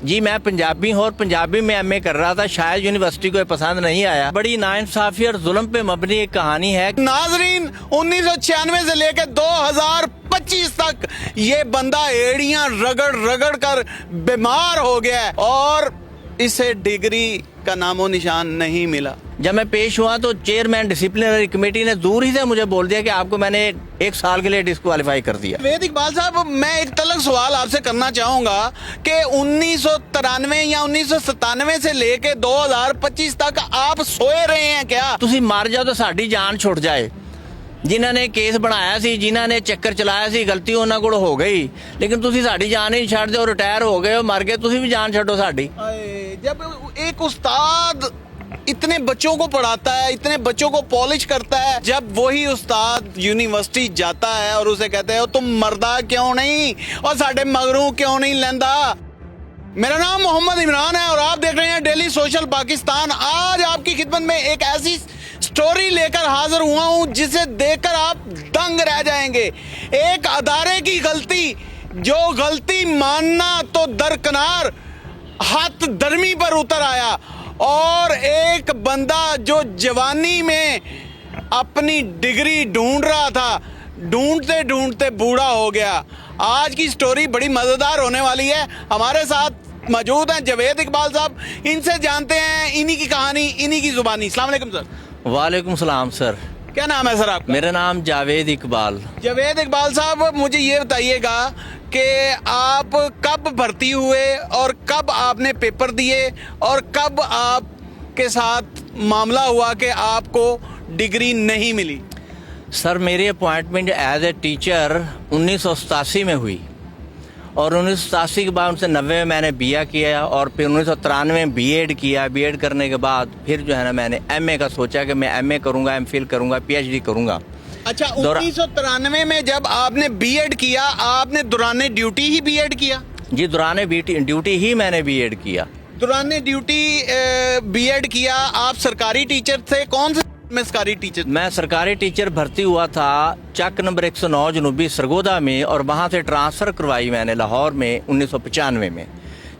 जी मैं पंजाबी हूँ और पंजाबी में एमए कर रहा था, शायद यूनिवर्सिटी को ये पसंद नहीं आया। बड़ी नाइंसाफी और जुल्म पे मबनी एक कहानी है। नाजरीन, 1996 से लेकर 2025 तक ये बंदा एड़ियां रगड़ रगड़ कर बीमार हो गया है और इसे डिग्री का नामो निशान नहीं मिला। जब मैं पेश हुआ तो चेयरमैन डिसिप्लिनरी कमेटी ने दूर ही से मुझे बोल दिया कि आपको मैंने 1 साल के लिए डिस्क्वालीफाई कर दिया। वेद इकबाल साहब, मैं एक तलक सवाल आपसे करना चाहूंगा कि 1993 या 1997 से लेके 2025 तक आप सोए रहे हैं क्या? ਤੁਸੀਂ ਮਰ ਜਾਓ ਤਾਂ ਸਾਡੀ ਜਾਨ ਛੁੱਟ ਜਾਏ। ਜਿਨ੍ਹਾਂ ਨੇ ਕੇਸ ਬਣਾਇਆ ਸੀ, ਜਿਨ੍ਹਾਂ ਨੇ ਚੱਕਰ ਚਲਾਇਆ ਸੀ, ਗਲਤੀ ਉਹਨਾਂ ਕੋਲ ਹੋ ਗਈ, ਲੇਕਿਨ ਤੁਸੀਂ ਸਾਡੀ ਜਾਨ ਹੀ ਛੱਡ ਦਿਓ। ਰਿਟਾਇਰ ਹੋ ਗਏ ਹੋ, ਮਰ ਗਏ, ਤੁਸੀਂ ਵੀ ਜਾਨ ਛੱਡੋ ਸਾਡੀ। जब एक उस्ताद इतने बच्चों को पढ़ाता है, इतने बच्चों को पॉलिश करता है, जब वही उस्ताद यूनिवर्सिटी जाता है और उसे कहते हो तुम मर्दा क्यों नहीं और साढ़े मगरू क्यों नहीं लेंदा। मेरा नाम मोहम्मद इमरान है और आप देख रहे हैं डेली सोशल पाकिस्तान। आज आपकी खिदमत में एक ऐसी स्टोरी लेकर हाजिर हुआ हूं जिसे देखकर आप दंग रह जाएंगे। एक अदारे की गलती, जो गलती मानना तो दरकिनार, हाथ दरमी पर उतर आया और एक बंदा जो जवानी में अपनी डिग्री ढूंढ रहा था, ढूंढते ढूंढते बूढ़ा हो गया। आज की स्टोरी बड़ी मजेदार होने वाली है। हमारे साथ मौजूद हैं जवेद इकबाल साहब, इनसे जानते हैं इन्हीं की कहानी, इन्हीं की जुबानी। अस्सलाम वालेकुम सर। वालेकुम सलाम सर। क्या नाम है सर आपका? मेरा नाम जावेद इकबाल। जवेद इकबाल साहब, मुझे ये बताइएगा कि आप कब भर्ती हुए और कब आपने पेपर दिए और कब आपके साथ मामला हुआ कि आपको डिग्री नहीं मिली? सर मेरी अपॉइंटमेंट एज ए टीचर 1987 में हुई और 1987 के बाद 1990 में मैंने बीए किया और फिर 1993 में बीएड किया। बीएड करने के बाद फिर जो है ना मैंने एमए का सोचा कि मैं एमए करूंगा, एमफिल करूंगा, पीएचडी करूंगा। अच्छा, 1993 में जब आपने बीएड किया, आपने दौरान ड्यूटी ही बीएड किया? जी दौरान ड्यूटी ही मैंने बीएड किया। दौरान ड्यूटी बीएड किया। आप सरकारी टीचर थे? कौन से में सरकारी टीचर? मैं सरकारी टीचर भर्ती हुआ था चक नंबर 109 जनूबी सरगोदा में और वहाँ से ट्रांसफ़र करवाई मैंने लाहौर में 1995 में।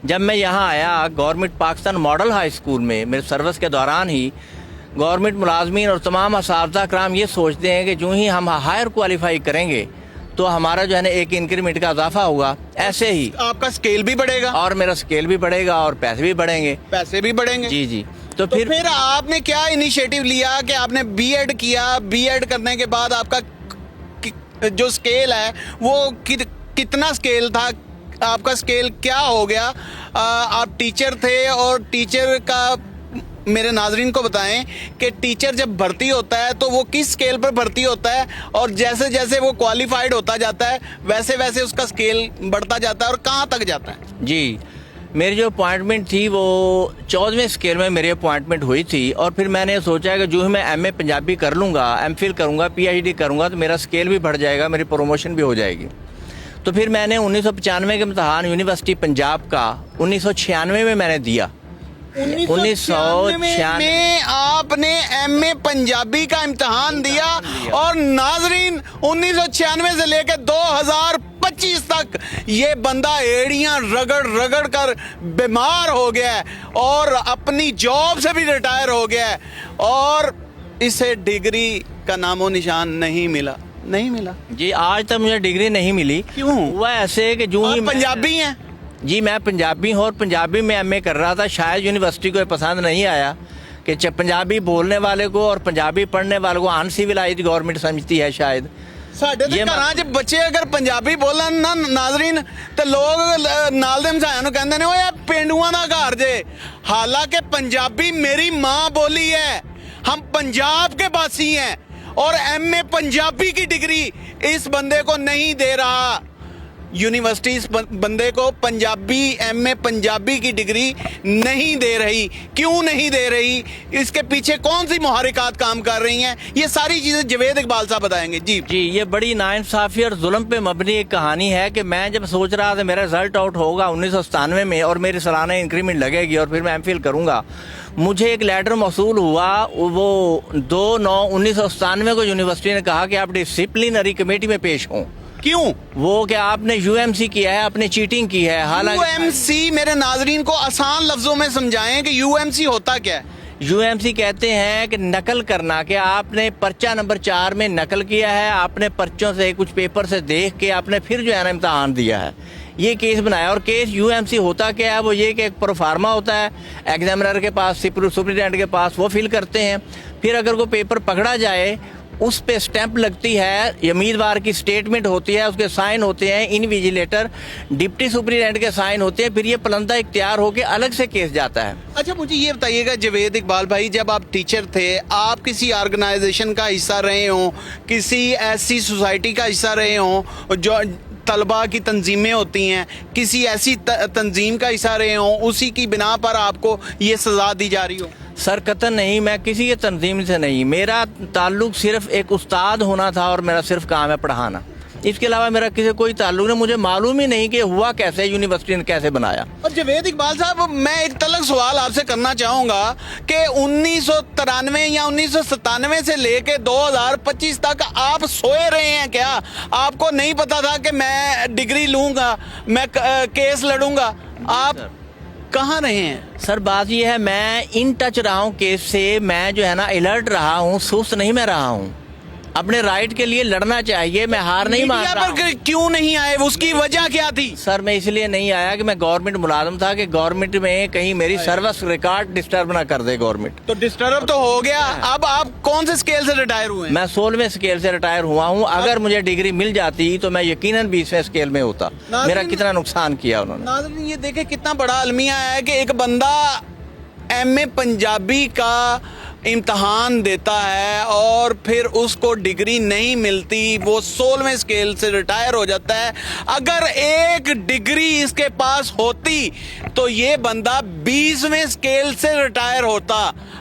जब मैं यहाँ आया government Pakistan model high school में, मेरे सर्विस के दौरान ही गवर्नमेंट मुलाजमीन और तमाम असातिज़ा कराम ये सोचते हैं कि जो ही हम हायर क्वालिफाई करेंगे तो हमारा जो है ना एक इंक्रीमेंट का इजाफा होगा, ऐसे ही आपका स्केल भी बढ़ेगा और मेरा स्केल भी बढ़ेगा और पैसे भी बढ़ेंगे। पैसे भी बढ़ेंगे। जी जी। तो फिर आपने क्या इनिशिएटिव लिया कि आपने बीएड किया? बीएड करने के बाद आपका जो स्केल है वो कितना स्केल था? आपका स्केल क्या हो गया? आप टीचर थे और टीचर का मेरे नाजरीन को बताएं कि टीचर जब भर्ती होता है तो वो किस स्केल पर भर्ती होता है और जैसे जैसे वो क्वालिफाइड होता जाता है वैसे वैसे उसका स्केल बढ़ता जाता है और कहाँ तक जाता है? जी, मेरी जो अपॉइंटमेंट थी वो 14वें स्केल में मेरी अपॉइंटमेंट हुई थी और फिर मैंने सोचा कि जो ही मैं एमए पंजाबी कर लूँगा, एमफिल करूँगा, पीएचडी करूँगा तो मेरा स्केल भी बढ़ जाएगा, मेरी प्रमोशन भी हो जाएगी। तो फिर मैंने 1995 के इम्तहान यूनिवर्सिटी पंजाब का 1996 में मैंने दिया। 1996 में आपने एमए पंजाबी का इम्तिहान दिया और नाजरीन 1996 से लेकर 2025 तक ये बंदा एड़ियां रगड़ रगड़ कर बीमार हो गया है और अपनी जॉब से भी रिटायर हो गया है और इसे डिग्री का नामो निशान नहीं मिला। जी आज तक मुझे डिग्री नहीं मिली। क्यों? वह ऐसे कि जो ही पंजाबी हैं? जी मैं पंजाबी हूँ और पंजाबी में एमए कर रहा था, शायद यूनिवर्सिटी को पसंद नहीं आया कि पंजाबी बोलने वाले को और पंजाबी पढ़ने वाले को अनसिविलाइज्ड गवर्नमेंट समझती है शायद। ਸਾਡੇ ਤੇ ਘਰਾਂ 'ਚ ਬੱਚੇ ਅਗਰ ਪੰਜਾਬੀ ਬੋਲਣ ਨਾ ਨਾਜ਼ਰੀਨ ਤੇ ਲੋਕ ਨਾਲ ਦੇ ਮਸਾਇਆਂ ਨੂੰ ਕਹਿੰਦੇ ਨੇ ਓਏ ਪਿੰਡੂਆਂ ਦਾ ਘਰ ਜੇ। ਹਾਲਾਂਕਿ ਪੰਜਾਬੀ ਮੇਰੀ ਮਾਂ ਬੋਲੀ ਹੈ, हम पंजाब के वासी हैं और एमए पंजाबी की डिग्री इस बंदे को नहीं दे रहा। यूनिवर्सिटी इस बंदे को पंजाबी एमए पंजाबी की डिग्री नहीं दे रही। क्यों नहीं दे रही? इसके पीछे कौन सी मुहर्रिकात काम कर रही हैं? ये सारी चीजें जवेद इकबाल साहब बताएंगे। जी जी, ये बड़ी नाइंसाफी और जुल्म पे मबनी एक कहानी है कि मैं जब सोच रहा था मेरा रिजल्ट आउट होगा 1997 में और मेरी सालाना इंक्रीमेंट लगेगी और फिर मैं एमफिल करूंगा, मुझे एक लेटर मौसूल हुआ वो 2/9/1997 को यूनिवर्सिटी ने कहा कि आप डिसिप्लिनरी कमेटी में पेश हों क्यों? वो कि आपने यूएमसी किया है, आपने चीटिंग की है। हालांकि यूएमसी मेरे नाजरीन को आसान लफ्जों में समझाएं कि यूएमसी होता क्या है। यूएमसी कहते हैं कि नकल करना, कि आपने पर्चा नंबर 4 में नकल किया है, आपने पर्चों से कुछ पेपर से देख के आपने फिर जो है ना इम्तहान दिया है, ये केस बनाया। और केस यूएमसी होता क्या है, वो ये कि एक प्रोफार्मा होता है एग्जामिनर के पास, सुप्रिटेंडेंट के पास, वो फिल करते हैं। फिर अगर वो पेपर पकड़ा जाए, उस पे स्टैंप लगती है, उम्मीदवार की स्टेटमेंट होती है, उसके साइन होते हैं, इनविजिलेटर डिप्टी सुप्रिटेंडेंट के साइन होते हैं, फिर ये पलंदा इख्तियार होकर अलग से केस जाता है। अच्छा, मुझे ये बताइएगा जावेद इकबाल भाई, जब आप टीचर थे, आप किसी ऑर्गेनाइजेशन का हिस्सा रहे हों, किसी ऐसी सोसाइटी का हिस्सा रहे हों जो तलबा की तंजीमें होती हैं, किसी ऐसी तंजीम का हिस्सा रहे हों, उसी की बिना पर आपको ये सज़ा दी जा रही हो? सर कतन नहीं, मैं किसी के तंजीम से नहीं, मेरा ताल्लुक सिर्फ एक उस्ताद होना था और मेरा सिर्फ काम है पढ़ाना। इसके अलावा मेरा किसी कोई ताल्लुक नहीं। मुझे मालूम ही नहीं कि हुआ कैसे, यूनिवर्सिटी ने कैसे बनाया। और जावेद इकबाल साहब, मैं एक तलक सवाल आपसे करना चाहूँगा कि 1993 या 1997 से लेके 2025 तक आप सोए रहे हैं क्या? आपको नहीं पता था कि मैं डिग्री लूँगा, मैं केस लड़ूंगा? आप कहाँ रहे हैं? सर बात ये है, मैं इन टच रहा हूँ केस से, मैं जो है ना अलर्ट रहा हूँ, सुस्त नहीं मैं रहा हूँ। अपने राइट के लिए लड़ना चाहिए, मैं हार नहीं मान रहा हूं। पर क्यों नहीं आए, उसकी वजह क्या थी? सर मैं इसलिए नहीं आया कि मैं गवर्नमेंट मुलाजम था, कि गवर्नमेंट में कहीं मेरी सर्विस रिकॉर्ड डिस्टर्ब ना कर दे गवर्नमेंट। तो डिस्टर्ब तो हो गया। अब आप कौन से स्केल से रिटायर हुए? मैं 16वें स्केल से रिटायर हुआ हूँ। अगर मुझे डिग्री मिल जाती तो मैं यकीनन 20वें स्केल में होता। मेरा कितना नुकसान किया उन्होंने। नाज़रीन ये देखे कितना बड़ा अलमिया है कि एक बंदा एमए पंजाबी का इम्तहान देता है और फिर उसको डिग्री नहीं मिलती, वो 16वें स्केल से रिटायर हो जाता है। अगर एक डिग्री इसके पास होती तो ये बंदा 20वें स्केल से रिटायर होता।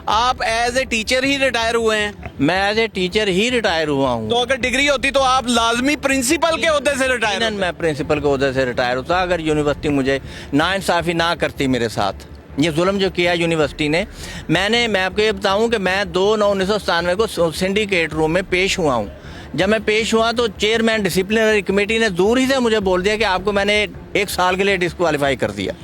आप एज ए टीचर ही रिटायर हुए हैं? मैं एज ए टीचर ही रिटायर हुआ हूँ। तो अगर डिग्री होती तो आप लाजमी प्रिंसिपल के ओहदे से रिटायर होते? मैं प्रिंसिपल के ओहदे से रिटायर होता अगर यूनिवर्सिटी मुझे नाइंसाफी ना करती मेरे साथ। ये जुल्म जो किया यूनिवर्सिटी ने, मैं आपको ये बताऊं कि मैं 2/9/1997 को सिंडिकेट रूम में पेश हुआ हूं। जब मैं पेश हुआ तो चेयरमैन डिसिप्लिनरी कमेटी ने दूर ही से मुझे बोल दिया कि आपको मैंने 1 साल के लिए डिस्क्वालीफाई कर दिया।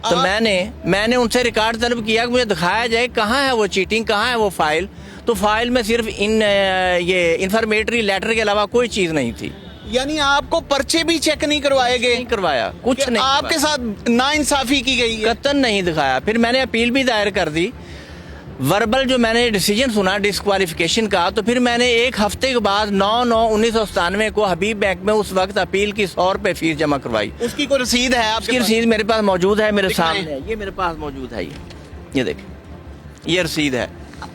तो मैंने उनसे रिकॉर्ड तलब किया कि मुझे दिखाया जाए कहाँ है वो चीटिंग, कहाँ है वो फाइल। तो फाइल में सिर्फ ये इन्फॉर्मेटरी लेटर के अलावा कोई चीज़ नहीं थी। यानी आपको पर्चे भी चेक नहीं करवाए गए? नहीं करवाया, कुछ नहीं। आपके साथ नाइंसाफी की गई है? कतन नहीं दिखाया। फिर मैंने अपील भी दायर कर दी। वर्बल जो मैंने डिसीजन सुना डिस्क्वालिफिकेशन का, तो फिर मैंने 1 हफ्ते के बाद 9/9/1997 को हबीब बैंक में उस वक्त अपील की 100 रुपये फीस जमा करवाई। उसकी कोई रसीद है आपके? उसकी रसीद मेरे पास मौजूद है, मेरे सामने है, ये मेरे पास मौजूद है। ये देखें, ये रसीद है।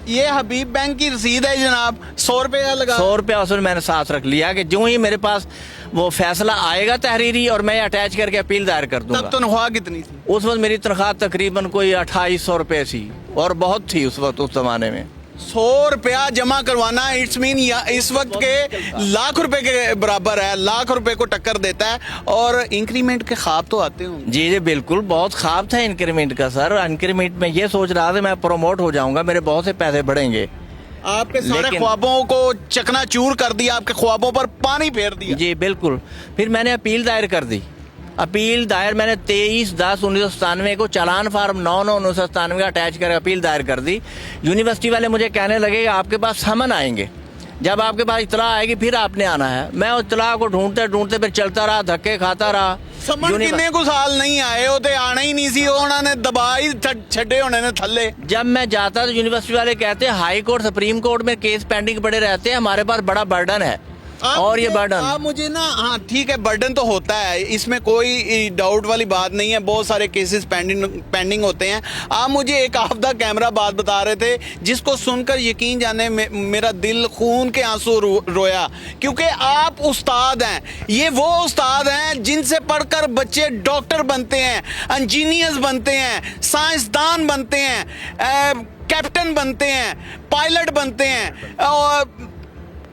ये हबीब बैंक की रसीद है जनाब। 100 रुपये लगा? 100 रुपया उसमें मैंने साथ रख लिया कि जो ही मेरे पास वो फैसला आएगा तहरीरी और मैं अटैच करके अपील दायर कर दूंगा। तब तनख्वाह कितनी थी? उस वक्त मेरी तनख्वाह तकरीबन कोई 2800 रुपये थी और बहुत थी उस वक्त, उस जमाने में। 100 रुपया जमा करवाना इट्स मीन इस वक्त के लाख रुपए के बराबर है, लाख रुपए को टक्कर देता है। और इंक्रीमेंट के ख्वाब तो आते होंगे? जी बिल्कुल, बहुत ख्वाब था इंक्रीमेंट का सर। इंक्रीमेंट में ये सोच रहा था मैं प्रमोट हो जाऊंगा, मेरे बहुत से पैसे बढ़ेंगे। आपके सारे ख्वाबों को चकनाचूर कर दिया, आपके ख्वाबों पर पानी फेर दिया। जी बिल्कुल। फिर मैंने अपील दायर कर दी। अपील दायर मैंने 23/10/1997 को चालान फार्म 9/9/1997 का अटैच कर अपील दायर कर दी। यूनिवर्सिटी वाले मुझे कहने लगे कि आपके पास समन आएंगे, जब आपके पास इतला आएगी फिर आपने आना है। मैं उस इतला को ढूंढते ढूंढते फिर चलता रहा, धक्के खाता रहा। समन किन्ने को साल नहीं आए हो, आना ही नहीं सी, उन्होंने दबा ही छड़े होने ने थल्ले। जब मैं जाता तो यूनिवर्सिटी वाले कहते हाई कोर्ट सुप्रीम कोर्ट में केस पेंडिंग पड़े रहते हैं, हमारे पास बड़ा बर्डन है। और ये बर्डन आप मुझे ना, हाँ ठीक है, बर्डन तो होता है, इसमें कोई डाउट वाली बात नहीं है, बहुत सारे केसेस पेंडिंग होते हैं। आप मुझे एक ऑफ द कैमरा बात बता रहे थे जिसको सुनकर यकीन जाने मेरा दिल खून के आंसू रोया, क्योंकि आप उस्ताद हैं। ये वो उस्ताद हैं जिनसे पढ़कर बच्चे डॉक्टर बनते हैं, इंजीनियर्स बनते हैं, साइंसदान बनते हैं, कैप्टन बनते हैं, पायलट बनते हैं, और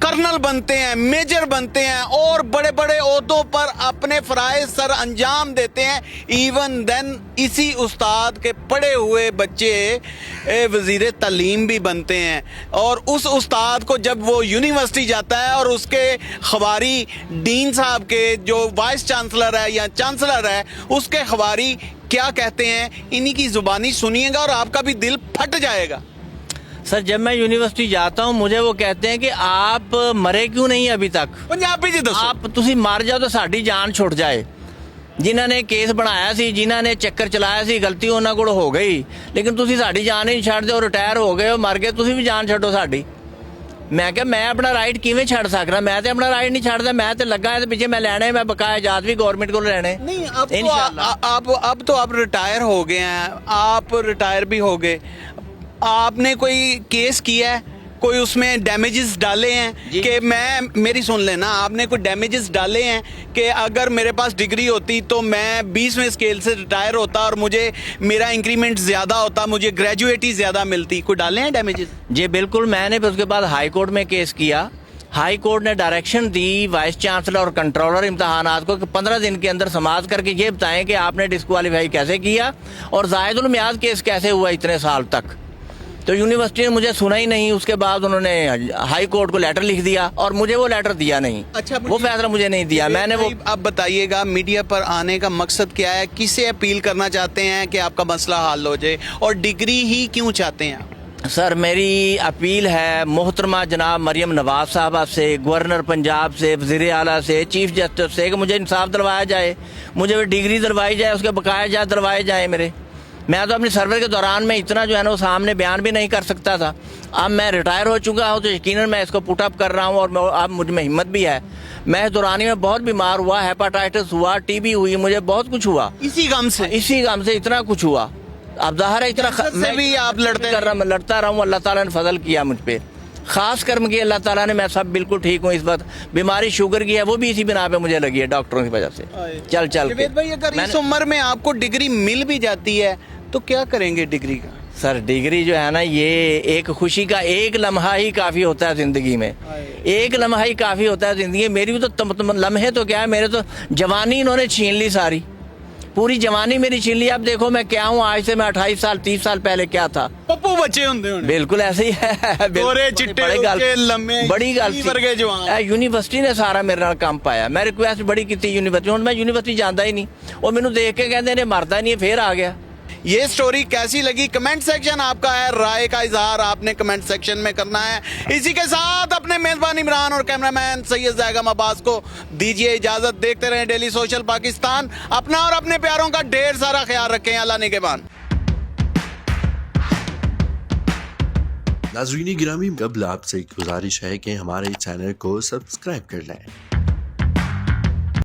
कर्नल बनते हैं, मेजर बनते हैं और बड़े बड़े ओहदों पर अपने फराइज सर अंजाम देते हैं। इवन देन इसी उस्ताद के पढ़े हुए बच्चे वजीर तालीम भी बनते हैं। और उस उस्ताद को जब वो यूनिवर्सिटी जाता है और उसके खबारी डीन साहब के जो वाइस चांसलर है या चांसलर है उसके खबारी क्या कहते हैं, इन्हीं की जुबानी सुनिएगा और आपका भी दिल फट जाएगा। सर जब मैं यूनिवर्सिटी जाता हूँ मुझे वो कहते हैं कि आप मरे क्यों नहीं अभी तक, पंजाबी जी दसो। आप ਤੁਸੀਂ ਮਰ ਜਾਓ ਤਾਂ ਸਾਡੀ ਜਾਨ ਛੁੱਟ ਜਾਏ। ਜਿਨ੍ਹਾਂ ਨੇ ਕੇਸ ਬਣਾਇਆ ਸੀ, ਜਿਨ੍ਹਾਂ ਨੇ ਚੱਕਰ ਚਲਾਇਆ ਸੀ, ਗਲਤੀ ਉਹਨਾਂ ਕੋਲ ਹੋ ਗਈ, ਲੇਕਿਨ ਤੁਸੀਂ ਸਾਡੀ ਜਾਨ ਹੀ ਨਹੀਂ ਛੱਡਦੇ ਹੋ, ਰਿਟਾਇਰ ਹੋ ਗਏ ਹੋ, ਮਰ ਗਏ, ਤੁਸੀਂ ਵੀ ਜਾਨ ਛੱਡੋ ਸਾਡੀ। ਮੈਂ ਕਿਹਾ ਮੈਂ ਆਪਣਾ ਰਾਈਟ ਕਿਵੇਂ ਛੱਡ ਸਕਦਾ, ਮੈਂ ਤੇ ਆਪਣਾ ਰਾਈਟ ਨਹੀਂ ਛੱਡਦਾ, ਮੈਂ ਤੇ ਲੱਗਾ ਇਹਦੇ ਪਿੱਛੇ, ਮੈਂ ਲੈਣੇ, ਮੈਂ ਬਕਾਇਆ ਇਜਾਜ਼ਤ ਵੀ ਗਵਰਨमेंट ਕੋਲ ਲੈਣੇ। नहीं अब तो आप रिटायर हो गए हैं, आप रिटायर भी हो गए, आपने कोई केस किया है, कोई उसमें डैमेजेस डाले हैं कि मेरी सुन लेना, आपने कोई डैमेजेस डाले हैं कि अगर मेरे पास डिग्री होती तो मैं 20वें स्केल से रिटायर होता और मुझे मेरा इंक्रीमेंट ज़्यादा होता, मुझे ग्रेजुएटी ज़्यादा मिलती, कोई डाले हैं डैमेजेस? जी बिल्कुल, मैंने फिर उसके बाद हाई कोर्ट में केस किया। हाई कोर्ट ने डायरेक्शन दी वाइस चांसलर और कंट्रोलर इम्तहानात को कि 15 दिन के अंदर समाप्त करके ये बताएं कि आपने डिस्क्वालीफाई कैसे किया और जायदुल मियाद केस कैसे हुआ इतने साल तक। तो यूनिवर्सिटी ने मुझे सुना ही नहीं। उसके बाद उन्होंने हाई कोर्ट को लेटर लिख दिया और मुझे वो लेटर दिया नहीं। अच्छा, वो फैसला मुझे नहीं दिया। मैंने वो, आप बताइएगा मीडिया पर आने का मकसद क्या है, किसे अपील करना चाहते हैं कि आपका मसला हल हो जाए और डिग्री ही क्यों चाहते हैं? सर मेरी अपील है मोहतरमा जनाब मरियम नवाज साहबा से, गवर्नर पंजाब से, वज़ीर आला से, चीफ जस्टिस से कि मुझे इंसाफ दिलवाया जाए, मुझे वो डिग्री दिलवाई जाए, उसके बकाया जाए दिलवाए जाए मेरे। मैं तो अपनी सर्वे के दौरान में इतना जो है ना वो सामने बयान भी नहीं कर सकता था। अब मैं रिटायर हो चुका हूँ तो यकीनन मैं इसको पुट अप कर रहा हूँ और अब मुझ में हिम्मत भी है। मैं इस दौरानी में बहुत बीमार हुआ, हेपाटाइटिस हुआ, टीबी हुई, मुझे बहुत कुछ हुआ इसी गम से इतना कुछ हुआ। अब ज़ाहिर है इतना मैं भी आप लड़ता रहा हूँ। अल्लाह ताला ने फजल किया मुझ पे, खास कर्म किया अल्लाह ताला ने। मैं सब बिल्कुल ठीक हूँ इस वक्त। बीमारी शुगर की है, वो भी इसी बिना पे मुझे लगी है डॉक्टरों की वजह से। चल के भाई अगर इस उम्र में आपको डिग्री मिल भी जाती है तो क्या करेंगे डिग्री का? सर डिग्री जो है ना ये एक खुशी का एक लम्हा ही काफ़ी होता है ज़िंदगी में, एक लम्हा ही काफ़ी होता है ज़िंदगी में। मेरी भी तो लम्हे तो क्या है, मेरे तो जवानी इन्होंने छीन ली, सारी पूरी जवानी मेरी छीन ली। अब देखो मैं क्या हूँ, आज से मैं 28 साल 30 साल पहले क्या था। पप्पू बच्चे होंगे बिल्कुल ऐसे ही है। गोरे चिट्टे बड़ी गल यूनिवर्सिटी ने सारा मेरे नाल काम पाया। मैं रिक्वेस्ट बड़ी की थी यूनिवर्सिटी, हूँ मैं यूनिवर्सिटी जाता ही नहीं, और मैनू देख के कहते ने मरदा नहीं, फिर आ गया। ये स्टोरी कैसी लगी कमेंट सेक्शन आपका है, राय का इजहार आपने कमेंट सेक्शन में करना है। इसी के साथ अपने मेजबान इमरान और कैमरामैन सैयद ज़ैगम अब्बास को दीजिए इजाजत। देखते रहें डेली सोशल पाकिस्तान। अपना और अपने प्यारों का ढेर सारा ख्याल रखें। अल्लाह निगहबान। नाज़रीन गिरामी, कबल आपसे एक गुजारिश है कि हमारे चैनल को सब्सक्राइब कर लें।